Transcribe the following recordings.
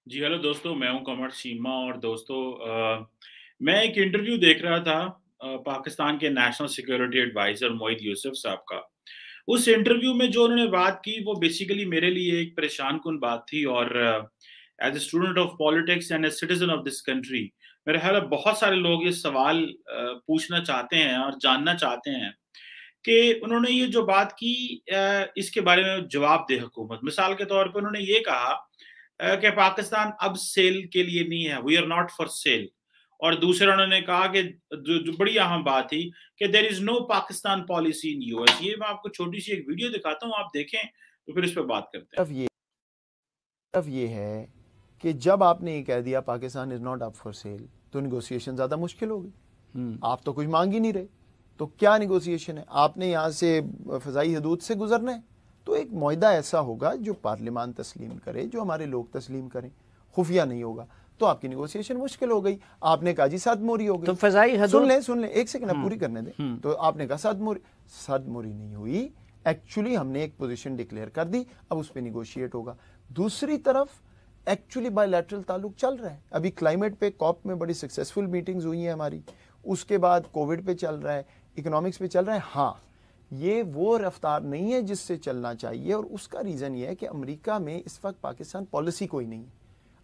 जी, hello दोस्तों, मैं हूँ कमर चीमा और दोस्तों मैं एक इंटरव्यू देख रहा था पाकिस्तान के national security adviser Moeed Yusuf साहब का। उस इंटरव्यू में जो उन्होंने बात की वो बेसिकली मेरे लिए एक परेशान-कुन बात थी और as a student of politics and a citizen of this country मेरा ख़्याल है बहुत सारे लोग ये सवाल पूछना चाहते हैं और जानना चाहते हैं कि उन्होंने ये जो बात की इसके बारे में जवाब दे हुकूमत। मिसाल के तौर पे उन्होंने ये कहा कि पाकिस्तान अब सेल के लिए नहीं है, we are not for sale. और दूसरा उन्होंने कहा कि जो बड़ी अहम बात थी कि there is no Pakistan policy in US. ये मैं आपको छोटी-सी एक वीडियो दिखाता हूँ, आप देखें, तो फिर इस पे बात करते हैं। तरफ ये है कि जब आपने ये कह दिया Pakistan is not up for sale तो निगोशिएशन ज़्यादा मुश्किल होगी। आप तो कुछ मांग ही नहीं रहे, तो क्या निगोशिएशन है? आपने यहाँ से फ़ज़ाई हदूद से गुजरना है, तो एक मुआहदा ऐसा होगा जो पार्लियामान तस्लीम करे, जो हमारे लोग तस्लीम करें, खुफिया नहीं होगा, तो आपकी निगोशिएशन मुश्किल हो गई। आपने कहा जी सदमोरी हो गई, तो फ़ज़ाई हदूद सुन लें एक सेकंड पूरी करने दें। तो आपने कहा सदमोरी नहीं हुई, एक्चुअली हमने एक पोजीशन डिक्लेयर कर दी, अब उस पर निगोशिएट होगा। दूसरी तरफ एक्चुअली बायलैटरल ताल्लुक चल रहा है, अभी क्लाइमेट पे कॉप में बड़ी सक्सेसफुल मीटिंग्स हुई हैं हमारी, उसके बाद कोविड पे चल रहा है, इकोनॉमिक्स पे चल रहा है। हाँ, ये वो रफ्तार नहीं है जिससे चलना चाहिए, और उसका रीज़न ये है कि अमेरिका में इस वक्त पाकिस्तान पॉलिसी कोई नहीं है।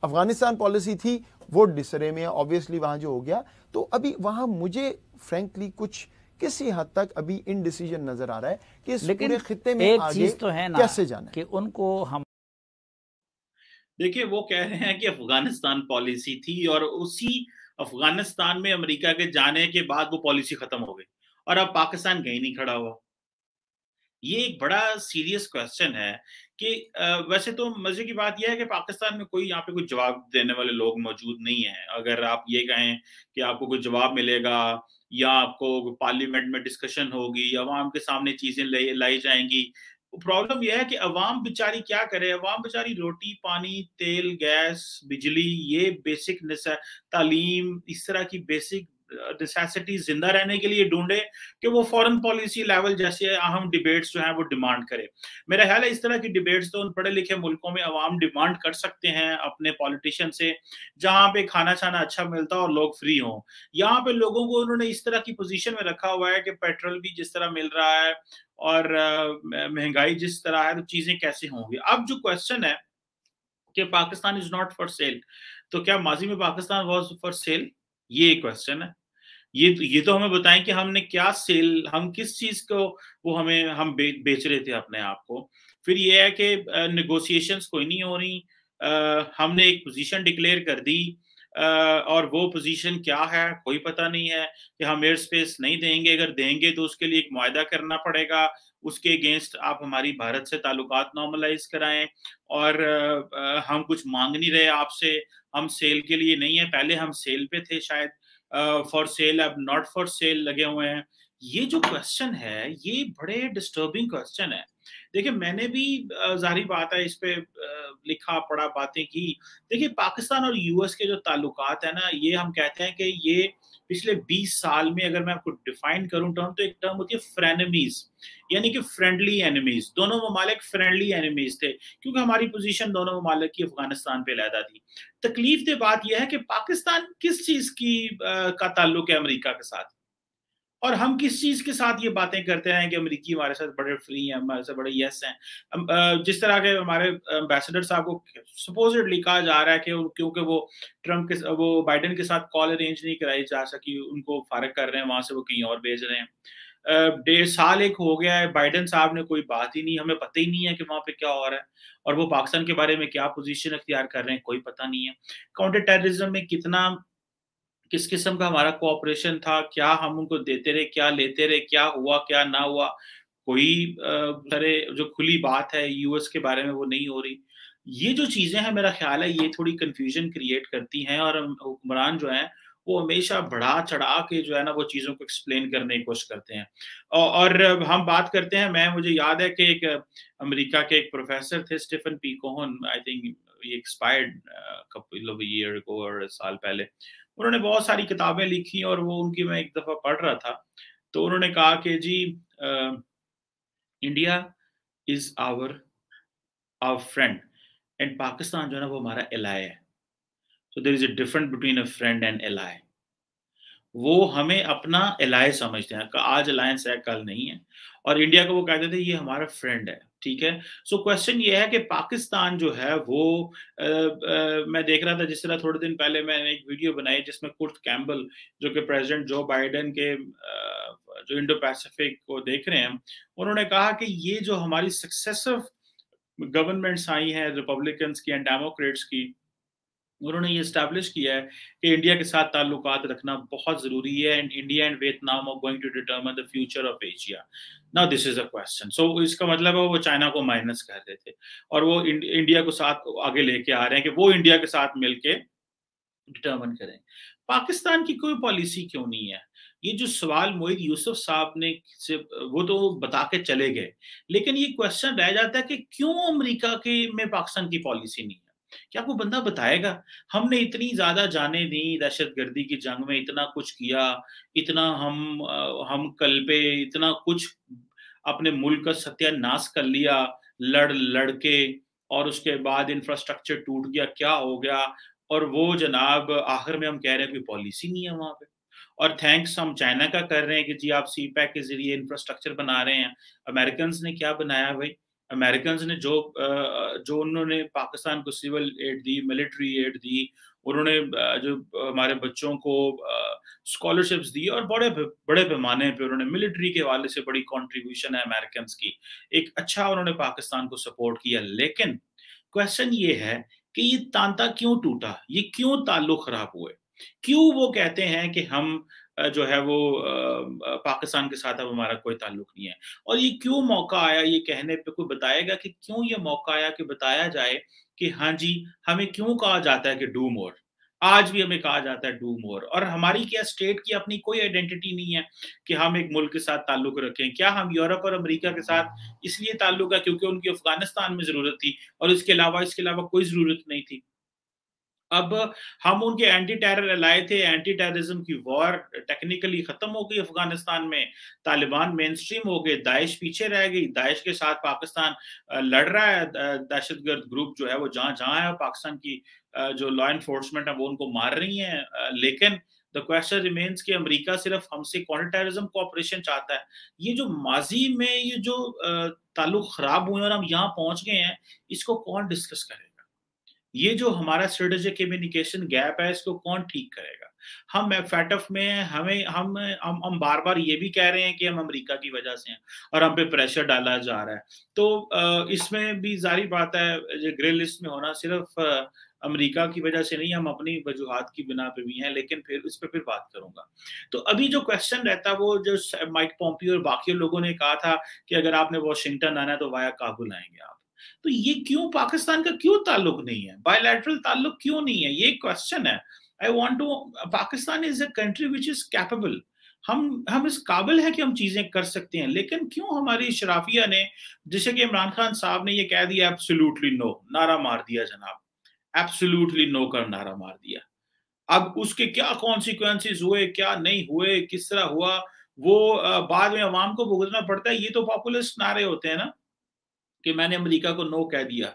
अफगानिस्तान पॉलिसी थी, वो डिसरे में ऑब्वियसली वहाँ जो हो गया, तो अभी वहाँ मुझे फ्रेंकली कुछ किसी हद तक अभी इनडिसीजन नजर आ रहा है कि इस पूरे खित्ते में एक आगे चीज तो है ना कैसे जाना है। कि उनको हम देखिए, वो कह रहे हैं कि अफ़गानिस्तान पॉलिसी थी और उसी अफ़गानिस्तान में अमेरिका के जाने के बाद वो पॉलिसी खत्म हो गई और अब पाकिस्तान कहीं नहीं खड़ा हुआ। ये एक बड़ा सीरियस क्वेश्चन है कि वैसे तो मजे की बात यह है कि पाकिस्तान में कोई यहाँ पे कोई जवाब देने वाले लोग मौजूद नहीं है। अगर आप ये कहें कि आपको कोई जवाब मिलेगा या आपको पार्लियामेंट में डिस्कशन होगी या अवाम के सामने चीजें लाई जाएंगी, प्रॉब्लम यह है कि अवाम बेचारी क्या करे। अवाम बेचारी रोटी पानी तेल गैस बिजली, ये बेसिक तालीम, इस तरह की बेसिक नेसेसिटी जिंदा रहने के लिए ढूंढे कि वो फॉरेन पॉलिसी लेवल जैसे अहम डिबेट्स जो हैं वो डिमांड करे। मेरा ख्याल है इस तरह की डिबेट्स तो उन पढ़े लिखे मुल्कों में अवाम डिमांड कर सकते हैं अपने पॉलिटिशियन से, जहां पे खाना छाना अच्छा मिलता है और लोग फ्री हों। यहाँ पे लोगों को उन्होंने इस तरह की पोजीशन में रखा हुआ है कि पेट्रोल भी जिस तरह मिल रहा है और महंगाई जिस तरह है, तो चीजें कैसे होंगी। अब जो क्वेश्चन है कि Pakistan is not for cell, तो क्या माजी में पाकिस्तान वॉज फॉर सेल? ये क्वेश्चन है। ये तो हमें बताएं कि हमने क्या सेल, हम किस चीज को वो बेच रहे थे अपने आप को। फिर ये है कि नेगोशिएशंस कोई नहीं हो रही, हमने एक पोजीशन डिक्लेयर कर दी और वो पोजीशन क्या है कोई पता नहीं है कि हम एयर स्पेस नहीं देंगे, अगर देंगे तो उसके लिए एक मुआहदा करना पड़ेगा, उसके अगेंस्ट आप हमारी भारत से ताल्लुकात नॉर्मलाइज कराएं। और हम कुछ मांग नहीं रहे आपसे, हम सेल के लिए नहीं है, पहले हम सेल पे थे शायद, फॉर सेल अब नॉट फॉर सेल लगे हुए हैं। ये जो क्वेश्चन है ये बड़े डिस्टर्बिंग क्वेश्चन है। देखिए, मैंने भी जाहिर बात है इस पे लिखा पढ़ा बातें की। देखिए, पाकिस्तान और यूएस के जो ताल्लुकात है ना, ये हम कहते हैं कि ये पिछले 20 साल में, अगर मैं आपको डिफाइन करूं टर्म, तो एक टर्म होती है फ्रेनेमीज, यानी कि फ्रेंडली एनिमीज। दोनों ममालिक फ्रेंडली एनिमीज थे क्योंकि हमारी पोजीशन दोनों ममालिक की अफगानिस्तान पे अलहदा थी। तकलीफ दे बात यह है कि पाकिस्तान किस चीज की का ताल्लुक है अमेरिका के साथ, और हम किस चीज के साथ ये बातें करते हैं कि अमेरिकी हमारे साथ बड़े फ्री हैं, हमारे साथ बड़े यस हैं। जिस तरह के हमारे एम्बेसडर साहब को सपोजिटली कहा जा रहा है कि क्योंकि वो वो बाइडेन के साथ कॉल अरेंज नहीं कराई जा सकी, उनको फारिग कर रहे हैं वहां से, वो कहीं और भेज रहे हैं। 1.5 साल एक हो गया है, बाइडेन साहब ने कोई बात ही नहीं, हमें पता ही नहीं है कि वहां पे क्या हो रहा है और वो पाकिस्तान के बारे में क्या पोजीशन अख्तियार कर रहे हैं, कोई पता नहीं है। काउंटर टेररिज्म में कितना, किस किस्म का हमारा कोऑपरेशन था, क्या हम उनको देते रहे, क्या लेते रहे, क्या हुआ क्या ना हुआ, कोई सारे जो खुली बात है यूएस के बारे में वो नहीं हो रही। ये जो चीजें हैं, मेरा ख्याल है ये थोड़ी कंफ्यूजन क्रिएट करती हैं और हुक्मरान जो हैं वो हमेशा बढ़ा चढ़ा के जो है ना वो चीजों को एक्सप्लेन करने की कोशिश करते हैं। और हम बात करते हैं, मैं मुझे याद है कि एक अमेरिका के एक प्रोफेसर थे Stephen P Cohen, I think ये एक्सपायर्ड कपल ऑफ ईयर को और साल पहले। उन्होंने बहुत सारी किताबें लिखी और वो उनकी मैं एक दफा पढ़ रहा था, तो उन्होंने कहा कि जी India is our our friend and Pakistan जो है ना वो हमारा एलाय है। So there is a difference between a friend and ally. वो हमें अपना एलाय समझते हैं, आज अलायंस है कल नहीं है, और इंडिया को वो कहते थे ये हमारा फ्रेंड है, ठीक है। सो क्वेश्चन ये है कि पाकिस्तान जो है वो मैं देख रहा था जिस तरह थोड़े दिन पहले मैंने एक वीडियो बनाई जिसमें कुर्ट कैम्बल जो कि प्रेसिडेंट जो बाइडेन के जो इंडो पैसिफिक को देख रहे हैं, उन्होंने कहा कि ये जो हमारी सक्सेसिव गवर्नमेंट्स आई हैं रिपब्लिकन्स की एंड डेमोक्रेट्स की, उन्होंने ये एस्टैब्लिश किया है कि इंडिया के साथ ताल्लुकात रखना बहुत ज़रूरी है and India and Vietnam are going to determine the future of Asia. Now this is a question. So इसका मतलब है वो चाइना को माइनस कर रहे थे और वो इंडिया को साथ आगे लेके आ रहे हैं कि वो इंडिया के साथ मिलके डिटरमाइन करें। पाकिस्तान की कोई पॉलिसी क्यों नहीं है? ये जो सवाल मोहित यूसुफ साहब ने वो तो बता के चले गए, लेकिन ये क्वेश्चन रह जाता है कि क्यों अमेरिका के में पाकिस्तान की पॉलिसी नहीं है? क्या कोई बंदा बताएगा? हमने इतनी ज्यादा जाने दी दहशतगर्दी की जंग में, इतना कुछ किया, इतना हम कल पे इतना कुछ अपने मुल्क का सत्यानाश कर लिया लड़ के, और उसके बाद इंफ्रास्ट्रक्चर टूट गया, क्या हो गया? और वो जनाब आखिर में हम कह रहे हैं कि पॉलिसी नहीं है वहां पे, और थैंक्स हम चाइना का कर रहे हैं कि जी आप सी पैक के जरिए इंफ्रास्ट्रक्चर बना रहे हैं। अमेरिकन ने क्या बनाया भाई? अमेरिकन ने जो उन्होंने पाकिस्तान को सिविल एड दी, मिलिट्री एड दी, उन्होंने जो हमारे बच्चों को स्कॉलरशिप्स दी, और बड़े बड़े पैमाने पे उन्होंने मिलिट्री के हवाले से बड़ी कंट्रीब्यूशन है अमेरिकन की, एक अच्छा उन्होंने पाकिस्तान को सपोर्ट किया। लेकिन क्वेश्चन ये है कि ये तांता क्यों टूटा, ये क्यों ताल्लुक खराब हुए, क्यों वो कहते हैं कि हम जो है वो पाकिस्तान के साथ अब हमारा कोई ताल्लुक नहीं है, और ये क्यों मौका आया ये कहने पे? कोई बताएगा कि क्यों ये मौका आया कि बताया जाए कि हाँ जी, हमें क्यों कहा जाता है कि डू मोर? आज भी हमें कहा जाता है डू मोर, और हमारी क्या स्टेट की अपनी कोई आइडेंटिटी नहीं है कि हम एक मुल्क के साथ ताल्लुक रखें? क्या हम यूरोप और अमेरिका के साथ इसलिए ताल्लुक है क्योंकि उनकी अफगानिस्तान में जरूरत थी और इसके अलावा कोई जरूरत नहीं थी? अब हम उनके एंटी टेरर लाए थे, एंटी टेररिज्म की वॉर टेक्निकली खत्म हो गई अफगानिस्तान में, तालिबान मेन स्ट्रीम हो गए, दाइश पीछे रह गई, दाइश के साथ पाकिस्तान लड़ रहा है, दहशतगर्द ग्रुप जो है वो जहां जहां है पाकिस्तान की जो लॉ एनफोर्समेंट है वो उनको मार रही है, लेकिन द क्वेश्चन रिमेन्स कि अमेरिका सिर्फ हमसे काउंटर टेररिज्म कोऑपरेशन चाहता है। ये जो माजी में ये जो ताल्लुक खराब हुए और हम यहाँ पहुंच गए हैं, इसको कौन डिस्कस करेगा? ये जो हमारा स्ट्रेटेजिक कम्युनिकेशन गैप है, इसको कौन ठीक करेगा? हम फैटफ में हैं, हम बार-बार ये भी कह रहे हैं कि हम अमेरिका की वजह से हैं और हम पे प्रेशर डाला जा रहा है। तो इसमें भी ज़ाहिर बात है, ये ग्रे लिस्ट में होना सिर्फ अमेरिका की वजह से नहीं, हम अपनी वजूहात की बिना पे भी हैं, लेकिन फिर इस पे फिर बात करूँगा। तो अभी जो क्वेश्चन रहता है वो जो माइक पॉम्पियो और बाकी लोगों ने कहा था कि अगर आपने वॉशिंगटन आना है तो वाया काबुल आएँगे आप। तो ये क्यों पाकिस्तान का क्यों ताल्लुक नहीं है? बायलैटरल ताल्लुक क्यों नहीं है? ये क्वेश्चन है। I want to Pakistan is a country which is capable. हम इस काबिल है कि हम चीजें कर सकते हैं, लेकिन क्यों हमारी शराफिया ने, जैसे कि इमरान खान साहब ने ये कह दिया एब्सोल्युटली नो, नारा मार दिया जनाब, एब्सोल्युटली नो का नारा मार दिया। अब उसके क्या कॉन्सिक्वेंसेस हुए, क्या नहीं हुए, किस तरह हुआ, वो बाद में अवाम को भुगतना पड़ता है। ये तो पॉपुलिस्ट नारे होते हैं ना कि मैंने अमेरिका को नो कह दिया,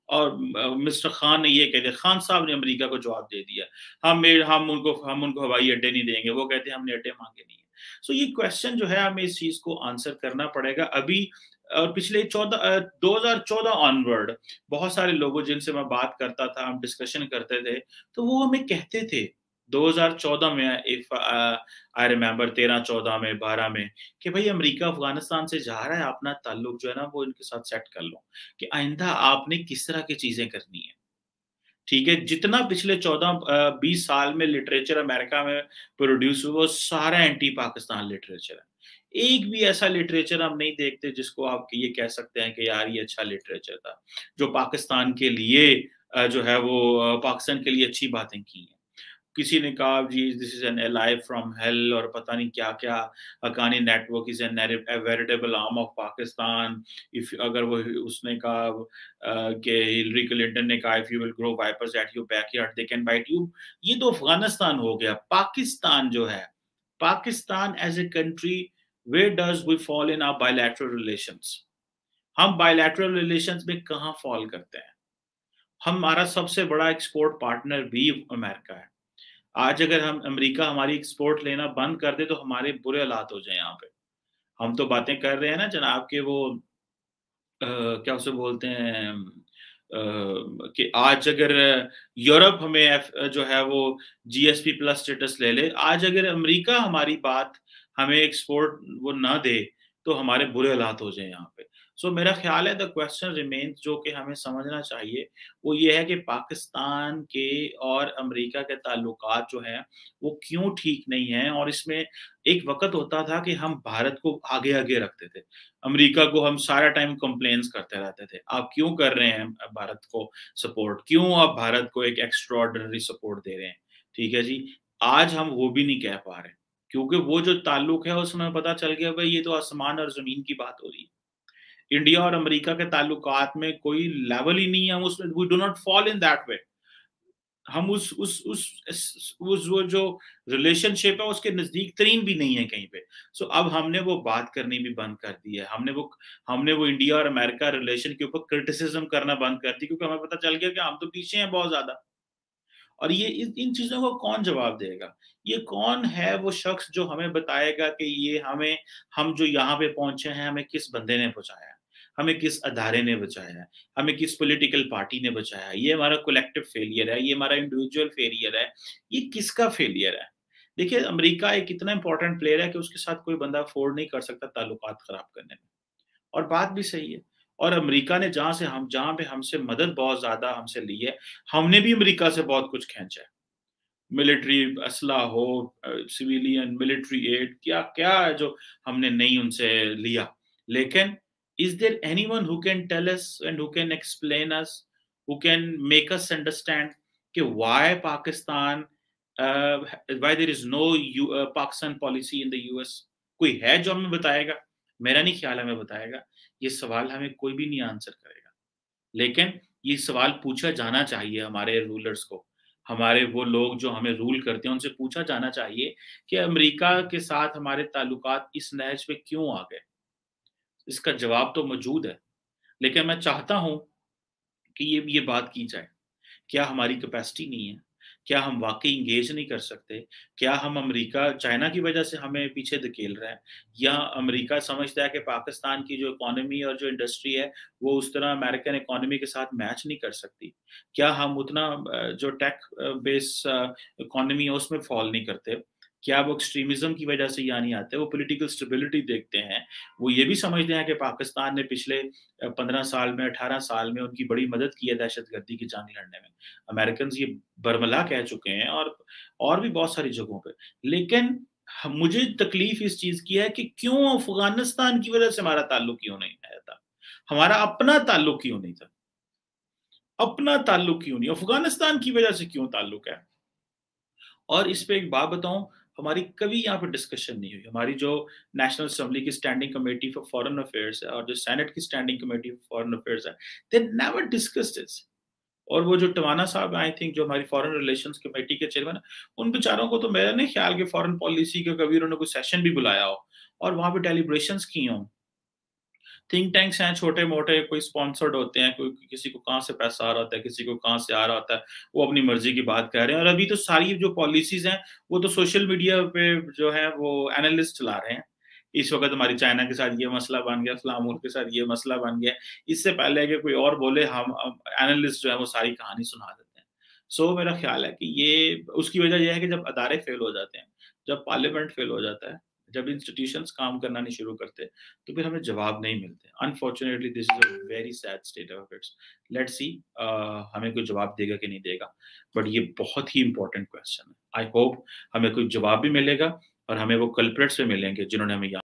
और मिस्टर खान ने ये कह दिया, खान साहब ने अमेरिका को जवाब दे दिया, हम उनको हवाई अड्डे नहीं देंगे, वो कहते हैं हमने अड्डे मांगे नहीं है। सो ये क्वेश्चन जो है हमें इस चीज को आंसर करना पड़ेगा अभी। और पिछले 2014 ऑनवर्ड बहुत सारे लोगों जिनसे मैं बात करता था, हम डिस्कशन करते थे, तो वो हमें कहते थे 2014 में, इफ आई रिमेम्बर 13-14 में 12 में, कि भाई अमेरिका अफगानिस्तान से जा रहा है, अपना ताल्लुक जो है ना वो इनके साथ सेट कर लो कि आइंदा आपने किस तरह की चीजें करनी है। ठीक है, जितना पिछले 14-20 साल में लिटरेचर अमेरिका में प्रोड्यूस हुआ वो सारा एंटी पाकिस्तान लिटरेचर है। एक भी ऐसा लिटरेचर हम नहीं देखते जिसको आप ये कह सकते हैं कि यार ये अच्छा लिटरेचर था, जो पाकिस्तान के लिए जो है वो पाकिस्तान के लिए अच्छी बातें की हैं। किसी ने कहा जी this is an ally from hell, और पता नहीं क्या क्या, Haqqani network is an veritable arm of Pakistan. If अगर वो उसने कहा कि हिलरी क्लिंटन ने कहा if you will grow vipers at your backyard they can bite you. ये तो अफगानिस्तान हो गया। पाकिस्तान जो है, Pakistan as a country, where does we fall in our bilateral relations? हम बायलैटरल रिलेशंस में कहाँ फॉल करते हैं? हमारा सबसे बड़ा एक्सपोर्ट पार्टनर भी अमेरिका है। आज अगर हम अमेरिका हमारी एक्सपोर्ट लेना बंद कर दे तो हमारे बुरे हालात हो जाए यहाँ पे। हम तो बातें कर रहे हैं ना जनाब के वो क्या उसे बोलते हैं कि आज अगर यूरोप हमें जो है वो जीएसपी प्लस स्टेटस ले ले, आज अगर अमेरिका हमारी बात हमें एक्सपोर्ट वो ना दे तो हमारे बुरे हालात हो जाए यहाँ पे। सो मेरा ख्याल है द क्वेश्चन रिमेन्स जो कि हमें समझना चाहिए वो ये है कि पाकिस्तान के और अमेरिका के ताल्लुकात जो हैं वो क्यों ठीक नहीं हैं, और इसमें एक वक़्त होता था कि हम भारत को आगे-आगे रखते थे। अमेरिका को हम सारा टाइम कंप्लेंट्स करते रहते थे, आप क्यों कर रहे हैं भारत को सपोर्ट, क्यों आप भारत को एक एक्स्ट्राऑर्डिनरी सपोर्ट दे रहे हैं, ठीक है जी। आज हम वो भी नहीं कह पा रहे, क्योंकि वो जो ताल्लुक है उसमें पता चल गया भाई ये तो आसमान और ज़मीन की बात हो रही है। इंडिया और अमेरिका के ताल्लुकात में कोई लेवल ही नहीं है, हम उसमें we do not fall in that way. हम उस वो जो रिलेशनशिप है उसके नजदीक तरीन भी नहीं है कहीं पे। सो अब हमने वो बात करनी भी बंद कर दी है। हमने वो इंडिया और अमेरिका रिलेशन के ऊपर क्रिटिसिज्म करना बंद कर दी, क्योंकि हमें पता चल गया कि हम तो पीछे हैं बहुत ज्यादा। और ये इन चीजों को कौन जवाब देगा? ये कौन है वो शख्स जो हमें बताएगा कि ये हम जो यहाँ पे पहुंचे हैं हमें किस बंदे ने पहुंचाया है, हमें किस अदारे ने बचाया है, हमें किस पॉलिटिकल पार्टी ने बचाया है? ये हमारा कलेक्टिव फेलियर है, ये हमारा इंडिविजुअल फेलियर है, ये किसका फेलियर है? देखिए अमेरिका एक इतना इंपॉर्टेंट प्लेयर है कि उसके साथ कोई बंदा अफोर्ड नहीं कर सकता ताल्लुकात खराब करने में। और बात भी सही है। और अमेरिका ने जहाँ पे हमसे मदद बहुत ज़्यादा हमसे ली है, हमने भी अमेरिका से बहुत कुछ खींचा है। मिलिट्री असला हो, सिविलियन मिलिट्री एड, क्या-क्या है जो हमने नहीं उनसे लिया। लेकिन is there anyone who can tell us and who can explain us, who can make us understand कि why Pakistan why there is no Pakistan policy in the US? कोई है जो हमें बताएगा? मेरा नहीं ख्याल हमें बताएगा। ये सवाल हमें कोई भी नहीं आंसर करेगा। लेकिन ये सवाल पूछा जाना चाहिए हमारे रूलर्स को। हमारे वो लोग जो हमें रूल करते हैं उनसे पूछा जाना चाहिए कि अमेरिका के साथ हमारे ताल्लुकात इस नहज पे क्यों आ गए? इसका जवाब तो मौजूद है। लेकिन मैं चाहता हूँ कि ये बात की जाए। क्या हमारी कैपेसिटी नहीं है? क्या हम वाक़ई एंगेज नहीं कर सकते? क्या हम अमेरिका चाइना की वजह से हमें पीछे धकेल रहा है? या अमेरिका समझता है कि पाकिस्तान की जो इकोनॉमी और जो इंडस्ट्री है, वो उस तरह अमेरिकन इकोनॉमी के साथ मैच नहीं कर सकती? क्या हम उतना जो टेक बेस इकोनॉमी है उसमें फ़ॉल नहीं करते? क्या वो एक्सट्रीमिज़्म की वजह से यहाँ नहीं आते? वो पॉलिटिकल स्टेबिलिटी देखते हैं। वो ये भी समझते हैं कि पाकिस्तान ने पिछले 15 साल में, 18 साल में उनकी बड़ी मदद की है दहशतगर्दी की जंग लड़ने में। अमेरिकन्स ये बरमला कह चुके हैं और भी बहुत सारी जगहों पे। लेकिन मुझे तकलीफ इस चीज़ की है कि क्यों अफ़गानिस्तान की वजह से हमारा ताल्लुक क्यों नहीं है था? हमारा अपना ताल्लुक क्यों नहीं था? अपना ताल्लुक क्यों नहीं? अफ़गानिस्तान की वजह से क्यों ताल्लुक है? और इस पे एक बात बताऊँ, हमारी कभी यहाँ पे डिस्कशन नहीं हुई। हमारी जो नेशनल असेंबली की standing committee for foreign affairs है और जो सेनेट की standing committee for foreign affairs है, दे नेवर डिस्कस्ड दिस। और वो जो टवाना साहब आई थिंक जो हमारी फॉरेन रिलेशंस कमेटी के चेयरमैन है, उन बेचारों को तो मेरा नहीं ख्याल कि फॉरेन पॉलिसी का कभी उन्होंने कोई सेशन भी बुलाया हो और वहाँ पे डेलिब्रेशंस की हों। थिंक टैंक्स हैं छोटे-मोटे, कोई स्पॉन्सर्ड होते हैं, कोई किसी को कहाँ से पैसा आ रहा होता है, किसी को कहाँ से आ रहा होता है, वो अपनी मर्ज़ी की बात कर रहे हैं। और अभी तो सारी जो पॉलिसीज़ हैं, वो तो सोशल मीडिया पे जो है वो एनालिस्ट चला रहे हैं। इस वक़्त हमारी चाइना के साथ ये मसला बन गया, फलाँ मुल्क के साथ ये मसला बन गया। इससे पहले कि कोई और बोले हम एनालिस्ट जो है वो सारी कहानी सुना देते हैं। सो मेरा ख़्याल है कि ये उसकी वजह ये है कि जब अदारे फ़ेल हो जाते हैं, जब पार्लियामेंट फ़ेल हो जाता है, जब इंस्टीट्यूशंस काम करना नहीं शुरू करते, तो फिर हमें जवाब नहीं मिलते। Unfortunately this is a very sad state of affairs. Let's see हमें कोई जवाब देगा कि नहीं देगा। बट ये बहुत ही इम्पोर्टेंट क्वेश्चन है। आई होप हमें कोई जवाब भी मिलेगा और हमें वो कल्प्रिट्स भी मिलेंगे जिन्होंने हमें यहाँ